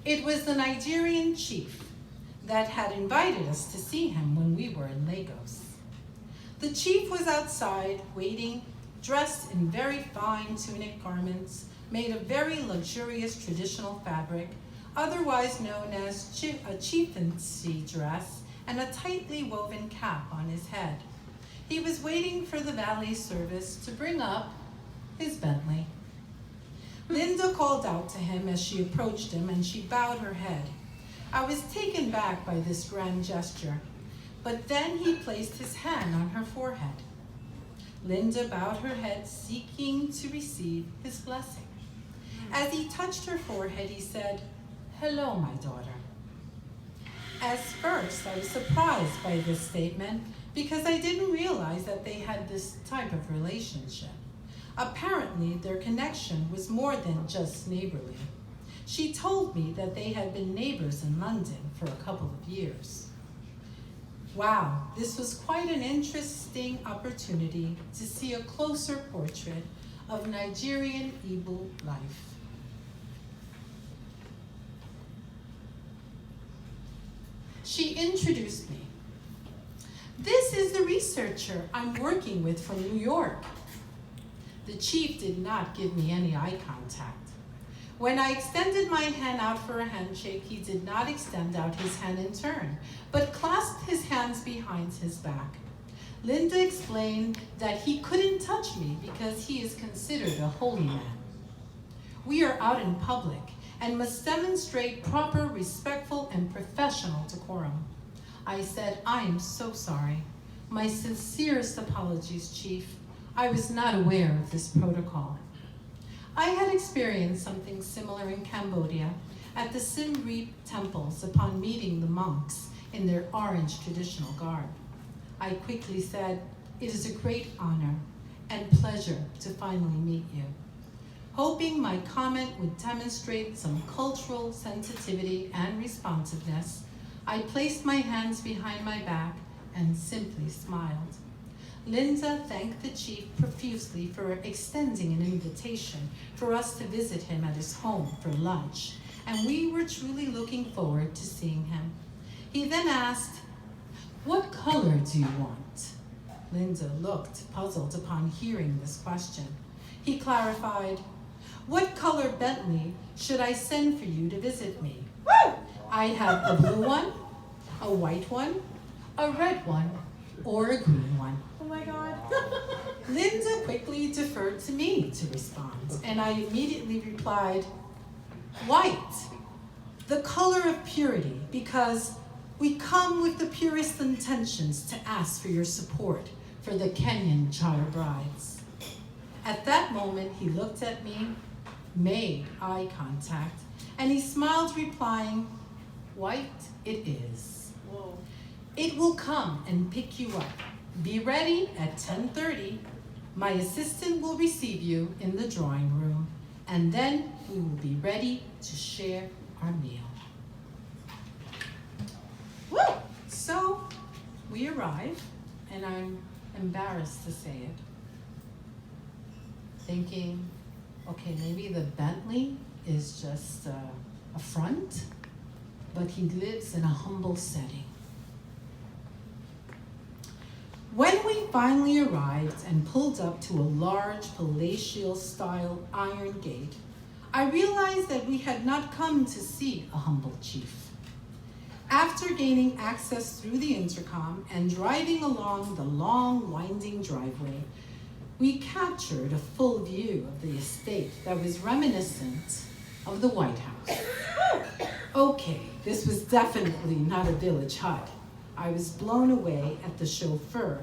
It was the Nigerian chief that had invited us to see him when we were in Lagos. The chief was outside waiting, dressed in very fine tunic garments made of very luxurious traditional fabric, otherwise known as a chieftaincy dress, and a tightly woven cap on his head. He was waiting for the valet service to bring up his Bentley. Linda called out to him as she approached him, and she bowed her head. I was taken back by this grand gesture, but then he placed his hand on her forehead. Linda bowed her head, seeking to receive his blessing. As he touched her forehead, he said, "Hello, my daughter." At first, I was surprised by this statement because I didn't realize that they had this type of relationship. Apparently, their connection was more than just neighborly. She told me that they had been neighbors in London for a couple of years. Wow, this was quite an interesting opportunity to see a closer portrait of Nigerian Igbo life. She introduced me. "This is the researcher I'm working with from New York." The chief did not give me any eye contact. When I extended my hand out for a handshake, he did not extend out his hand in turn, but clasped his hands behind his back. Linda explained that he couldn't touch me because he is considered a holy man. We are out in public and must demonstrate proper, respectful, and professional decorum. I said, "I am so sorry. My sincerest apologies, Chief. I was not aware of this protocol." I had experienced something similar in Cambodia at the Siem Reap temples upon meeting the monks in their orange traditional garb. I quickly said, "It is a great honor and pleasure to finally meet you." Hoping my comment would demonstrate some cultural sensitivity and responsiveness, I placed my hands behind my back and simply smiled. Linda thanked the chief profusely for extending an invitation for us to visit him at his home for lunch, and we were truly looking forward to seeing him. He then asked, "What color do you want?" Linda looked puzzled upon hearing this question. He clarified, "What color Bentley should I send for you to visit me? I have a blue one, a white one, a red one, or a green one." Oh my God. Linda quickly deferred to me to respond, and I immediately replied, "White, the color of purity, because we come with the purest intentions to ask for your support for the Kenyan child brides." At that moment, he looked at me, made eye contact, and he smiled, replying, "White it is. Whoa. It will come and pick you up. Be ready at 10:30. My assistant will receive you in the drawing room, and then we will be ready to share our meal." Woo! So we arrive, and I'm embarrassed to say it, thinking, okay, maybe the Bentley is just a front, but he lives in a humble setting. When we finally arrived and pulled up to a large palatial-style iron gate, I realized that we had not come to see a humble chief. After gaining access through the intercom and driving along the long, winding driveway, we captured a full view of the estate that was reminiscent of the White House. Okay, this was definitely not a village hut. I was blown away at the chauffeur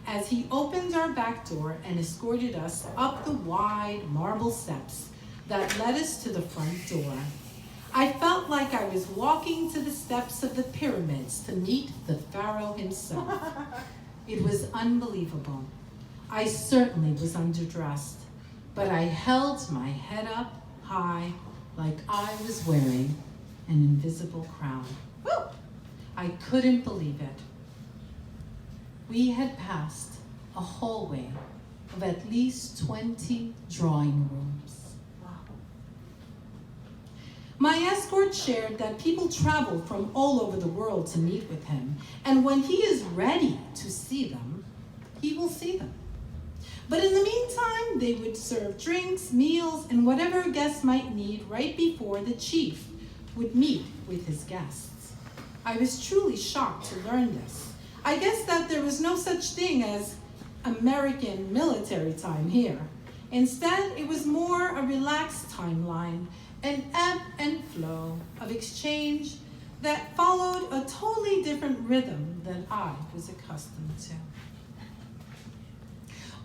as he opened our back door and escorted us up the wide marble steps that led us to the front door. I felt like I was walking to the steps of the pyramids to meet the pharaoh himself. It was unbelievable. I certainly was underdressed, but I held my head up high like I was wearing an invisible crown. Woo! I couldn't believe it. We had passed a hallway of at least 20 drawing rooms. Wow. My escort shared that people travel from all over the world to meet with him, and when he is ready to see them, he will see them. But in the meantime, they would serve drinks, meals, and whatever guests might need right before the chief would meet with his guests. I was truly shocked to learn this. I guess that there was no such thing as American military time here. Instead, it was more a relaxed timeline, an ebb and flow of exchange that followed a totally different rhythm than I was accustomed to.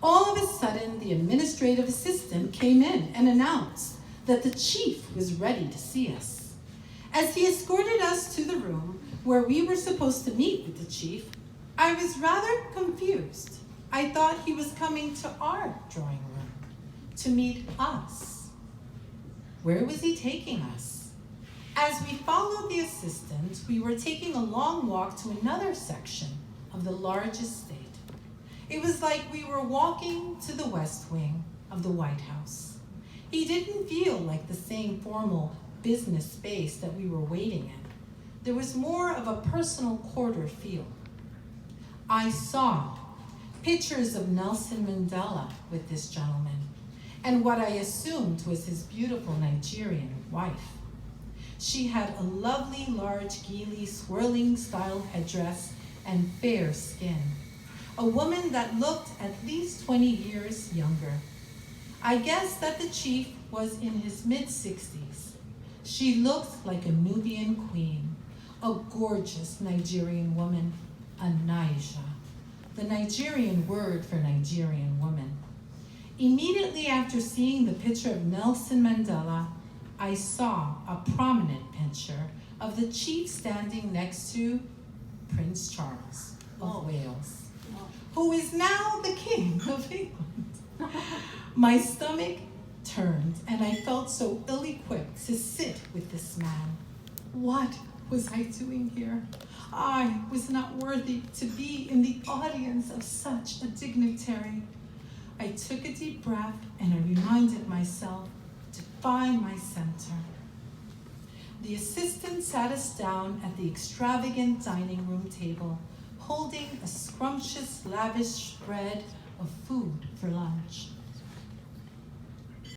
All of a sudden, the administrative assistant came in and announced that the chief was ready to see us. As he escorted us to the room where we were supposed to meet with the chief, I was rather confused. I thought he was coming to our drawing room to meet us. Where was he taking us? As we followed the assistant, we were taking a long walk to another section of the large estate. It was like we were walking to the West Wing of the White House. He didn't feel like the same formal business space that we were waiting in. There was more of a personal quarter feel. I saw pictures of Nelson Mandela with this gentleman, and what I assumed was his beautiful Nigerian wife. She had a lovely, large, Geely, swirling style headdress and fair skin. A woman that looked at least 20 years younger. I guess that the chief was in his mid-60s. She looked like a Nubian queen, a gorgeous Nigerian woman, a Naija, the Nigerian word for Nigerian woman. Immediately after seeing the picture of Nelson Mandela, I saw a prominent picture of the chief standing next to Prince Charles of Wales, who is now the King of England. My stomach turned, and I felt so ill-equipped to sit with this man. What was I doing here? I was not worthy to be in the audience of such a dignitary. I took a deep breath, and I reminded myself to find my center. The assistant sat us down at the extravagant dining room table, holding a scrumptious, lavish spread of food for lunch.